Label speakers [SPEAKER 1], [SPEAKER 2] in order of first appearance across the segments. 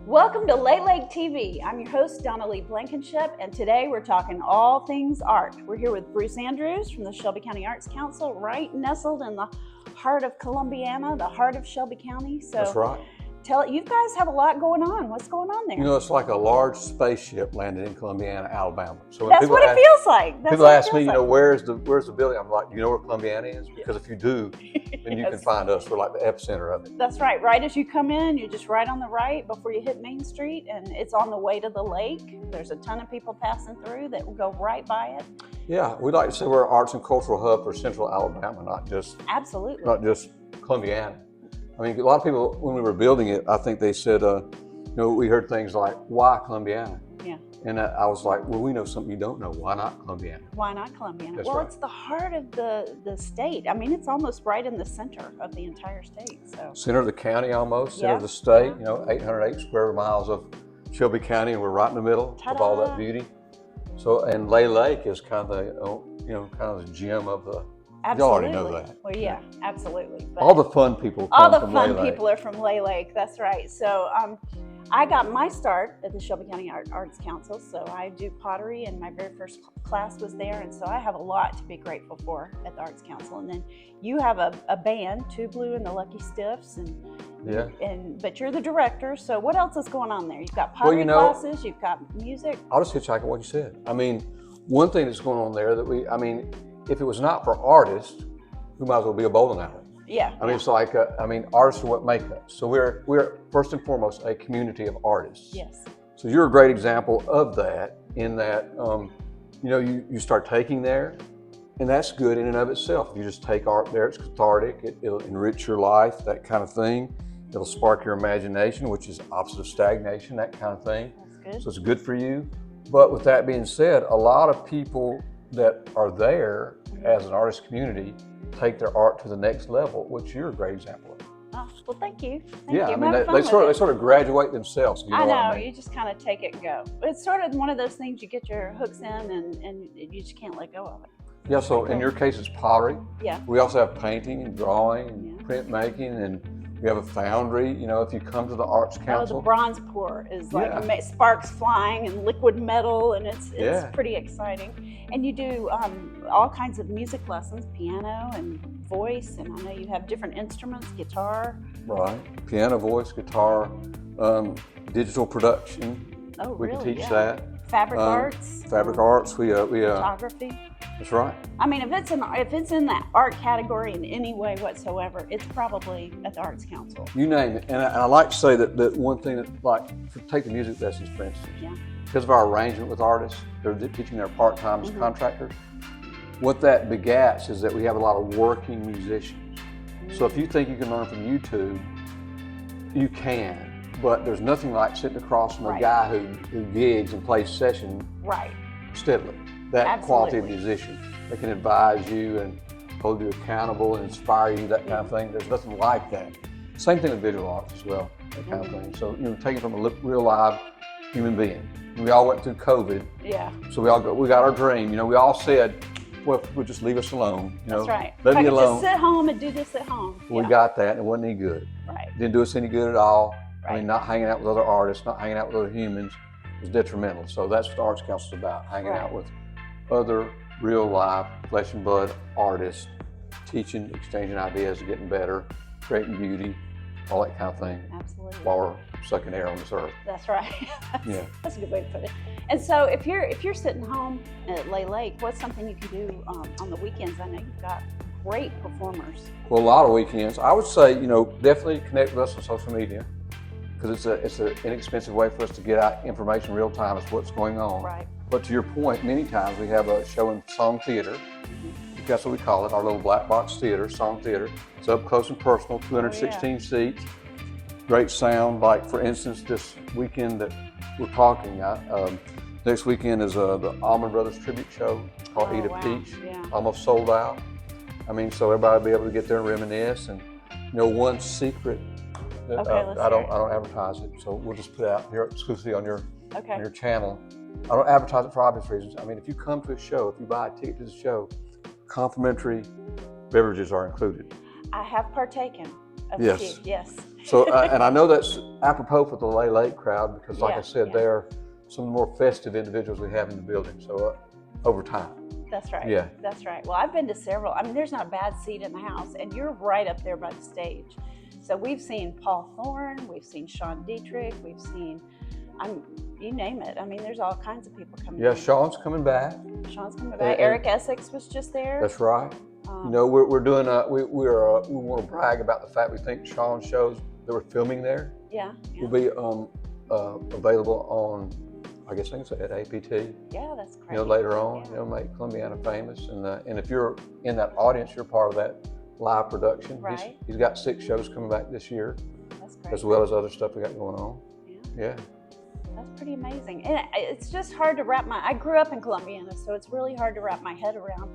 [SPEAKER 1] Welcome to Lake TV. I'm your host, Donnalee Blankenship, and today we're talking all things art. We're here with Bruce Andrews from the Shelby County Arts Council, right nestled in the heart of Columbiana, the heart of Shelby County. So
[SPEAKER 2] that's right.
[SPEAKER 1] You guys have a lot going on. What's going on there?
[SPEAKER 2] You know, it's like a large spaceship landed in Columbiana, Alabama. So when
[SPEAKER 1] That's what it feels like.
[SPEAKER 2] People ask me, where's the building? I'm like, you know where Columbiana is? Because if you do, then you can find us. We're like the epicenter of it.
[SPEAKER 1] That's right. Right as you come in, you're just right on the right before you hit Main Street, and it's on the way to the lake. There's a ton of people passing through that will go right by it.
[SPEAKER 2] Yeah, we like to say we're an arts and cultural hub for Central Alabama, not just Columbiana. I mean, a lot of people, when we were building it, I think they said, we heard things like, why Columbiana?
[SPEAKER 1] Yeah.
[SPEAKER 2] And I was like, well, we know something you don't know. Why not Columbiana?
[SPEAKER 1] Why not Columbiana?
[SPEAKER 2] That's
[SPEAKER 1] well,
[SPEAKER 2] right.
[SPEAKER 1] It's the heart of the state. I mean, it's almost right in the center of the entire state. So
[SPEAKER 2] center of the county almost, center of the state, 808 square miles of Shelby County, and we're right in the middle of all that beauty. So, and Lake is kind of the gem of the.
[SPEAKER 1] Absolutely.
[SPEAKER 2] You already know that.
[SPEAKER 1] Well, yeah, absolutely.
[SPEAKER 2] But all the fun people
[SPEAKER 1] people are from Lake. That's right. So I got my start at the Shelby County Arts Council. So I do pottery, and my very first class was there. And so I have a lot to be grateful for at the Arts Council. And then you have a band, Two Blue and the Lucky Stiffs, but you're the director. So what else is going on there? You've got pottery classes. You've got music.
[SPEAKER 2] I'll just hitchhike on what you said. I mean, one thing that's going on there if it was not for artists, we might as well be a bowling alley.
[SPEAKER 1] Yeah.
[SPEAKER 2] I mean, it's like, artists are what make us. So we're first and foremost a community of artists.
[SPEAKER 1] Yes.
[SPEAKER 2] So you're a great example of that in that, you start taking there, and that's good in and of itself. If you just take art there, it's cathartic, it'll enrich your life, that kind of thing. It'll spark your imagination, which is opposite of stagnation, that kind of thing.
[SPEAKER 1] That's good.
[SPEAKER 2] So it's good for you. But with that being said, a lot of people that are there as an artist community take their art to the next level, which you're a great example of.
[SPEAKER 1] Oh, well, thank you.
[SPEAKER 2] I mean, they sort of graduate themselves.
[SPEAKER 1] I know, you just kind of take it and go. It's sort of one of those things you get your hooks in and you just can't let go of it.
[SPEAKER 2] Yeah, so in your case it's pottery.
[SPEAKER 1] Yeah.
[SPEAKER 2] We also have painting and drawing and printmaking, and we have a foundry. If you come to the Arts Council.
[SPEAKER 1] Oh, the bronze pour is like sparks flying and liquid metal, and it's pretty exciting. And you do all kinds of music lessons, piano and voice, and I know you have different instruments, guitar.
[SPEAKER 2] Right, piano, voice, guitar, digital production.
[SPEAKER 1] Oh,
[SPEAKER 2] we
[SPEAKER 1] really?
[SPEAKER 2] can teach that.
[SPEAKER 1] Fabric arts.
[SPEAKER 2] Fabric arts.
[SPEAKER 1] Photography.
[SPEAKER 2] That's right.
[SPEAKER 1] I mean, if it's in that art category in any way whatsoever, it's probably at the Arts Council.
[SPEAKER 2] You name it. And I like to say that one thing take the music lessons, for instance.
[SPEAKER 1] Yeah.
[SPEAKER 2] Because of our arrangement with artists, they're teaching their part-time as contractors. What that begats is that we have a lot of working musicians. So if you think you can learn from YouTube, you can. But there's nothing like sitting across from a guy who gigs and plays session steadily. That quality of musician. They can advise you and hold you accountable and inspire you, that kind of thing. There's nothing like that. Same thing with visual arts as well, that kind of thing. So taking from a real live human being. We all went through COVID.
[SPEAKER 1] Yeah.
[SPEAKER 2] So we got our dream. We all said, well, we'll just leave us alone.
[SPEAKER 1] That's right.
[SPEAKER 2] Let me alone.
[SPEAKER 1] Just sit home and do this at home.
[SPEAKER 2] We got that, and it wasn't any good.
[SPEAKER 1] Right.
[SPEAKER 2] Didn't do us any good at all.
[SPEAKER 1] Right.
[SPEAKER 2] I mean, not hanging out with other artists, not hanging out with other humans was detrimental. So that's what the Arts Council is about, hanging out with other real life, flesh and blood artists, teaching, exchanging ideas, getting better, creating beauty, all that kind of thing.
[SPEAKER 1] Absolutely.
[SPEAKER 2] While we're sucking air on this earth.
[SPEAKER 1] That's right. That's a good way to put it. And so if you're sitting home at Lake, what's something you can do on the weekends? I know you've got great performers.
[SPEAKER 2] Well, a lot of weekends. I would say, definitely connect with us on social media, because it's an inexpensive way for us to get out information real time as to what's going on.
[SPEAKER 1] Right.
[SPEAKER 2] But to your point, many times we have a show in song theater. That's what we call it, our little black box theater, song theater. It's up close and personal, 216 seats, great sound. Like, for instance, this weekend that we're talking, next weekend is the Allman Brothers tribute show. It's called Eat a Peach, almost sold out. I mean, so everybody will be able to get there and reminisce. And one secret that I don't advertise it, so we'll just put it out here exclusively on your channel. I don't advertise it for obvious reasons. I mean, if you come to a show, if you buy a ticket to the show, complimentary beverages are included.
[SPEAKER 1] I have partaken. Of
[SPEAKER 2] Yes.
[SPEAKER 1] Chief, yes.
[SPEAKER 2] So, and I know that's apropos for the Lay Lake crowd because, like
[SPEAKER 1] Yeah,
[SPEAKER 2] I said,
[SPEAKER 1] yeah.
[SPEAKER 2] they're some of the more festive individuals we have in the building. So, over time.
[SPEAKER 1] That's right.
[SPEAKER 2] Yeah.
[SPEAKER 1] That's right. Well, I've been to several. I mean, there's not a bad seat in the house, and you're right up there by the stage. So we've seen Paul Thorne, we've seen Sean Dietrich, we've seen, you name it. I mean, there's all kinds of people coming.
[SPEAKER 2] Yeah,
[SPEAKER 1] in.
[SPEAKER 2] Sean's coming back.
[SPEAKER 1] Sean's coming back. Eric Essex was just there.
[SPEAKER 2] That's right. You know, we're doing we want to brag about the fact we think Sean's shows that we're filming there
[SPEAKER 1] Yeah.
[SPEAKER 2] will be available on, I guess I can say at APT.
[SPEAKER 1] Yeah, that's great.
[SPEAKER 2] You know, later on,
[SPEAKER 1] Yeah.
[SPEAKER 2] you know, make Columbiana famous, and if you're in that audience, you're part of that live production.
[SPEAKER 1] Right.
[SPEAKER 2] He's got 6 shows coming back this year,
[SPEAKER 1] That's great.
[SPEAKER 2] as well as other stuff we got going on.
[SPEAKER 1] Yeah.
[SPEAKER 2] Yeah.
[SPEAKER 1] That's pretty amazing. And it's just hard to I grew up in Columbiana, so it's really hard to wrap my head around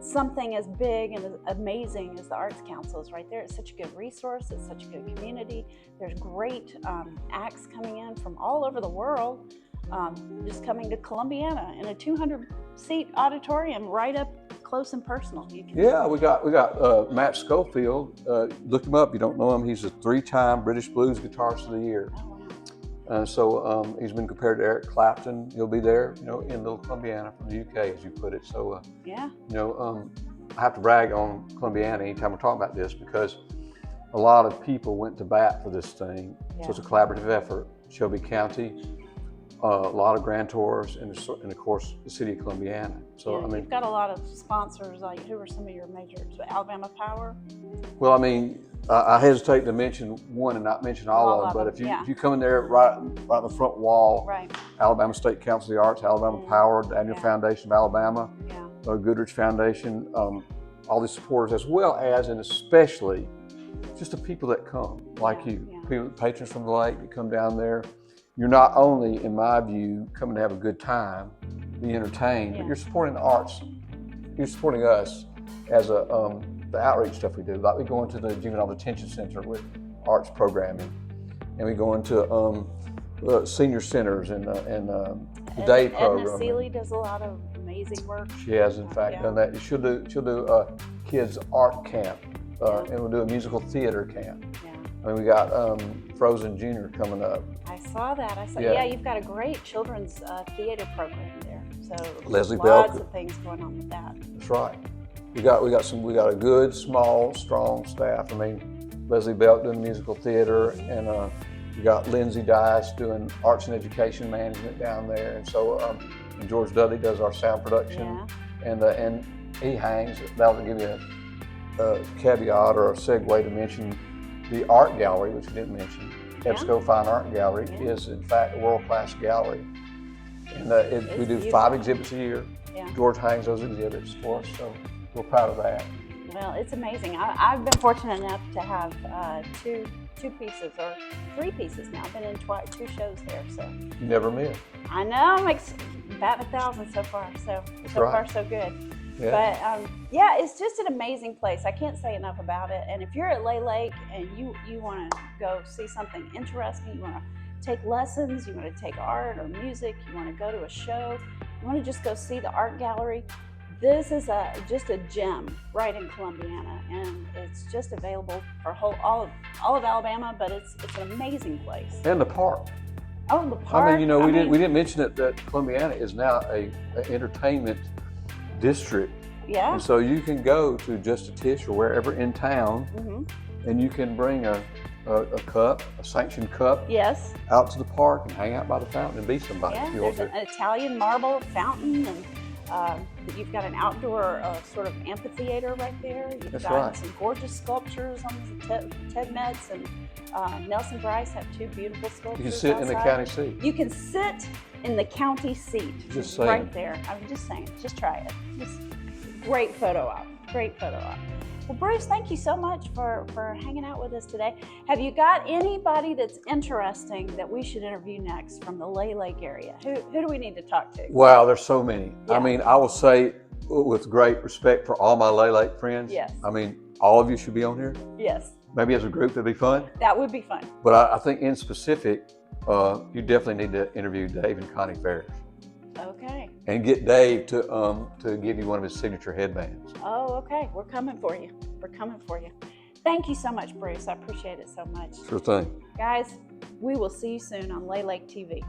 [SPEAKER 1] something as big and as amazing as the Arts Council is right there. It's such a good resource. It's such a good community. There's great acts coming in from all over the world, just coming to Columbiana in a 200-seat auditorium right up close and personal.
[SPEAKER 2] Yeah, we got Matt Schofield. Look him up. You don't know him. He's a 3-time British Blues Guitarist of the Year.
[SPEAKER 1] Oh, wow.
[SPEAKER 2] So he's been compared to Eric Clapton. He'll be there, you know, in Little Columbiana from the UK, as you put it. So,
[SPEAKER 1] yeah.
[SPEAKER 2] you know, I have to brag on Columbiana anytime we're talking about this because a lot of people went to bat for this thing.
[SPEAKER 1] Yeah.
[SPEAKER 2] So it's a collaborative effort. Shelby County, a lot of grantors, and of course the city of Columbiana. So
[SPEAKER 1] Yeah,
[SPEAKER 2] I mean,
[SPEAKER 1] you've got a lot of sponsors. Like, who are some of your majors? Alabama Power.
[SPEAKER 2] well, I mean, I hesitate to mention one and not mention all of them. But if you come in there right on the front wall,
[SPEAKER 1] Right.
[SPEAKER 2] Alabama State Council of the Arts, Alabama Power, Daniel
[SPEAKER 1] Yeah.
[SPEAKER 2] Foundation of Alabama,
[SPEAKER 1] Yeah.
[SPEAKER 2] Goodrich Foundation, all these supporters, as well as and especially just the people that come, like you,
[SPEAKER 1] Yeah.
[SPEAKER 2] people, patrons from the lake that come down there. You're not only, in my view, coming to have a good time, be entertained,
[SPEAKER 1] Yeah.
[SPEAKER 2] but you're supporting the arts. You're supporting us as the outreach stuff we do. Like we go into the Juvenile Detention Center with arts programming, and we go into senior centers and the day program.
[SPEAKER 1] Edna Seeley does a lot of amazing work.
[SPEAKER 2] She has, in fact,
[SPEAKER 1] Yeah.
[SPEAKER 2] done that. She'll do kids art camp, and we'll do a musical theater camp.
[SPEAKER 1] Yeah.
[SPEAKER 2] I mean, we got Frozen Junior coming up.
[SPEAKER 1] I saw that.
[SPEAKER 2] Yeah.
[SPEAKER 1] Yeah, you've got a great children's theater program there. So
[SPEAKER 2] Leslie
[SPEAKER 1] lots
[SPEAKER 2] Bell.
[SPEAKER 1] of things going on with that.
[SPEAKER 2] That's right. We got a good, small, strong staff. I mean, Leslie Belt doing musical theater, and we got Lindsay Dice doing arts and education management down there, and so and George Dudley does our sound production, and he hangs. That'll give you a caveat or a segue to mention the art gallery, which we didn't mention. EBSCO Fine Art Gallery is, in fact, a world-class gallery, and we do
[SPEAKER 1] beautiful.
[SPEAKER 2] 5 exhibits a year.
[SPEAKER 1] Yeah.
[SPEAKER 2] George hangs those exhibits for us, so we're proud of that.
[SPEAKER 1] Well, it's amazing. I've been fortunate enough to have two pieces or 3 pieces now. I've been in 2 shows there, so
[SPEAKER 2] You never miss.
[SPEAKER 1] I know I'm batting 1,000 so far. So
[SPEAKER 2] right.
[SPEAKER 1] far so good.
[SPEAKER 2] Yeah.
[SPEAKER 1] But yeah, it's just an amazing place. I can't say enough about it. And if you're at Lay Lake and you want to go see something interesting, you want to take lessons, you want to take art or music, you want to go to a show, you want to just go see the art gallery, this is just a gem right in Columbiana, and it's just available for all of Alabama. But it's an amazing place.
[SPEAKER 2] And the park.
[SPEAKER 1] Oh, the park.
[SPEAKER 2] I mean, you know, we didn't mention it that Columbiana is now a entertainment district.
[SPEAKER 1] Yeah.
[SPEAKER 2] And so you can go to Just a Tish or wherever in town, and you can bring a cup, a sanctioned cup,
[SPEAKER 1] Yes.
[SPEAKER 2] out to the park and hang out by the fountain and be somebody
[SPEAKER 1] Yeah.
[SPEAKER 2] if you want
[SPEAKER 1] There's
[SPEAKER 2] to.
[SPEAKER 1] an Italian marble fountain, and you've got an outdoor sort of amphitheater right there. You've
[SPEAKER 2] That's
[SPEAKER 1] got
[SPEAKER 2] right.
[SPEAKER 1] some gorgeous sculptures on the Ted Metz and Nelson Bryce have 2 beautiful sculptures.
[SPEAKER 2] You can sit in the
[SPEAKER 1] outside.
[SPEAKER 2] county seat.
[SPEAKER 1] You can sit in the county seat.
[SPEAKER 2] Just saying.
[SPEAKER 1] Right there. I'm just saying. Just try it. Just great photo op. Great photo op. Well, Bruce, thank you so much for hanging out with us today. Have you got anybody that's interesting that we should interview next from the Lay Lake area? Who do we need to talk to?
[SPEAKER 2] Wow, there's so many.
[SPEAKER 1] Yeah.
[SPEAKER 2] I mean, I will say with great respect for all my Lay Lake friends.
[SPEAKER 1] Yes.
[SPEAKER 2] I mean, all of you should be on here.
[SPEAKER 1] Yes,
[SPEAKER 2] Maybe as a group, that'd be fun.
[SPEAKER 1] that would be fun.
[SPEAKER 2] But I think in specific, you definitely need to interview Dave and Connie Ferris
[SPEAKER 1] Okay.
[SPEAKER 2] and get Dave to give you one of his signature headbands.
[SPEAKER 1] Oh, okay. We're coming for you. We're coming for you. Thank you so much, Bruce. I appreciate it so much.
[SPEAKER 2] Sure thing.
[SPEAKER 1] Guys, we will see you soon on Lay Lake TV.